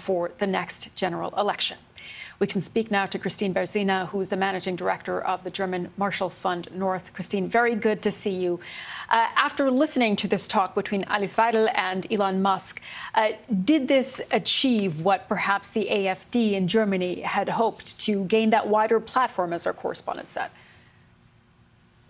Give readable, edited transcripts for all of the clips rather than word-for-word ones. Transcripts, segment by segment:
for the next general election. We can speak now to Kristine Berzina, who's the managing director of the German Marshall Fund North. Kristine, very good to see you. After listening to this talk between Alice Weidel and Elon Musk, did this achieve what perhaps the AFD in Germany had hoped, to gain that wider platform, as our correspondent said?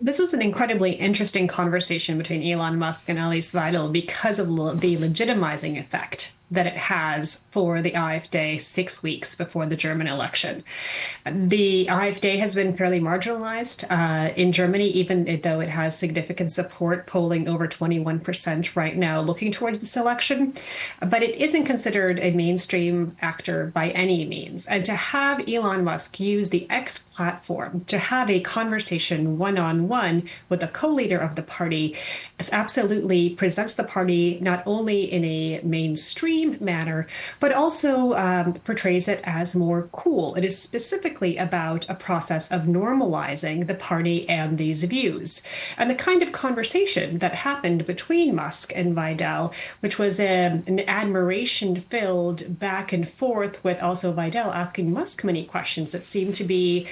This was an incredibly interesting conversation between Elon Musk and Alice Weidel because of the legitimizing effect that it has for the AfD 6 weeks before the German election. The AfD has been fairly marginalized in Germany, even though it has significant support, polling over 21% right now, looking towards this election. But it isn't considered a mainstream actor by any means. And to have Elon Musk use the X platform to have a conversation one-on-one with a co-leader of the party absolutely presents the party not only in a mainstream manner, but also portrays it as more cool. It is specifically about a process of normalizing the party and these views. And the kind of conversation that happened between Musk and Weidel, which was an admiration-filled back and forth, with also Weidel asking Musk many questions that seemed to be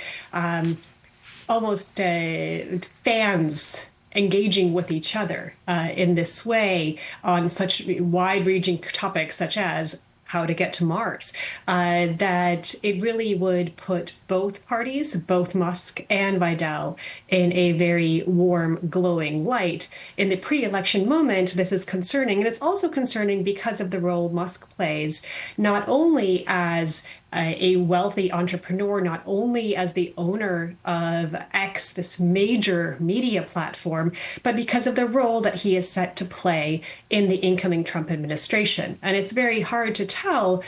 almost fans engaging with each other in this way on such wide-ranging topics such as how to get to Mars, that it really would put both parties, both Musk and Weidel, in a very warm, glowing light. In the pre-election moment, this is concerning, and it's also concerning because of the role Musk plays, not only as a wealthy entrepreneur, not only as the owner of X, this major media platform, but because of the role that he is set to play in the incoming Trump administration. And it's very hard to tell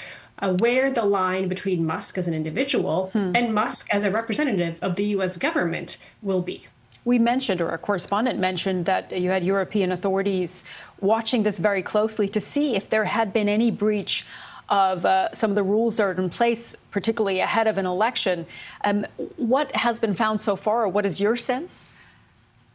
where the line between Musk as an individual and Musk as a representative of the U.S. government will be. We mentioned, or our correspondent mentioned, that you had European authorities watching this very closely to see if there had been any breach of some of the rules that are in place, particularly ahead of an election. What has been found so far, or what is your sense?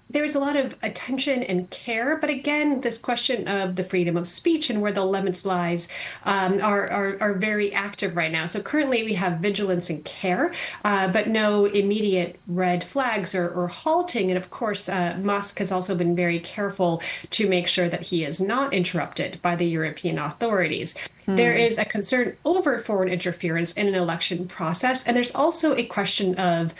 There's a lot of attention and care, but again, this question of the freedom of speech and where the limits lies are very active right now. So currently we have vigilance and care, but no immediate red flags or halting. And of course, Musk has also been very careful to make sure that he is not interrupted by the European authorities. There is a concern over foreign interference in an election process, and there's also a question of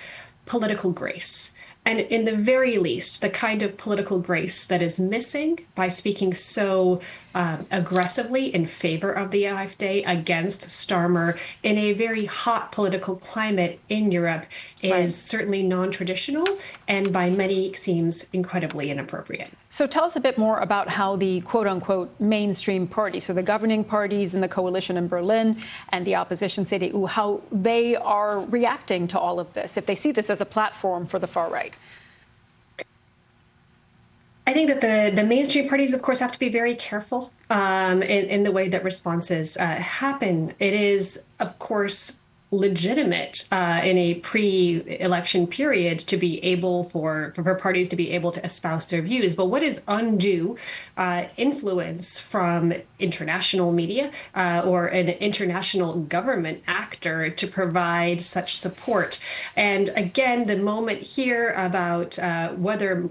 political grace. And in the very least, the kind of political grace that is missing by speaking so aggressively in favor of the AfD against Starmer in a very hot political climate in Europe is certainly non-traditional, and by many seems incredibly inappropriate. So tell us a bit more about how the quote-unquote mainstream parties, so the governing parties in the coalition in Berlin and the opposition CDU, how they are reacting to all of this, if they see this as a platform for the far right. I think that the mainstream parties, of course, have to be very careful in the way that responses happen. It is, of course, legitimate in a pre-election period to be able for parties to be able to espouse their views. But what is undue influence from international media or an international government actor to provide such support? And again, the moment here about whether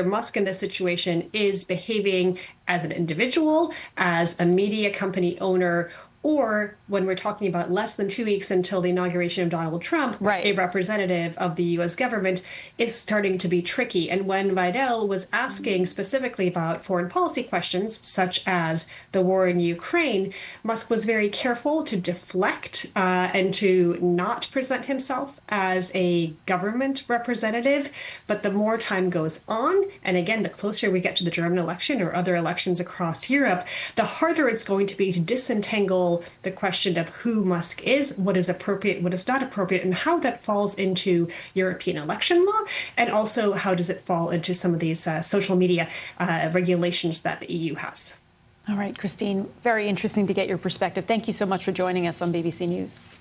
Musk in this situation is behaving as an individual, as a media company owner, or when we're talking about less than 2 weeks until the inauguration of Donald Trump, a representative of the U.S. government, is starting to be tricky. And when Weidel was asking specifically about foreign policy questions, such as the war in Ukraine, Musk was very careful to deflect and to not present himself as a government representative. But the more time goes on, and again, the closer we get to the German election or other elections across Europe, the harder it's going to be to disentangle the question of who Musk is, what is appropriate, what is not appropriate, and how that falls into European election law, and also how does it fall into some of these social media regulations that the EU has. All right, Kristine, very interesting to get your perspective. Thank you so much for joining us on BBC News.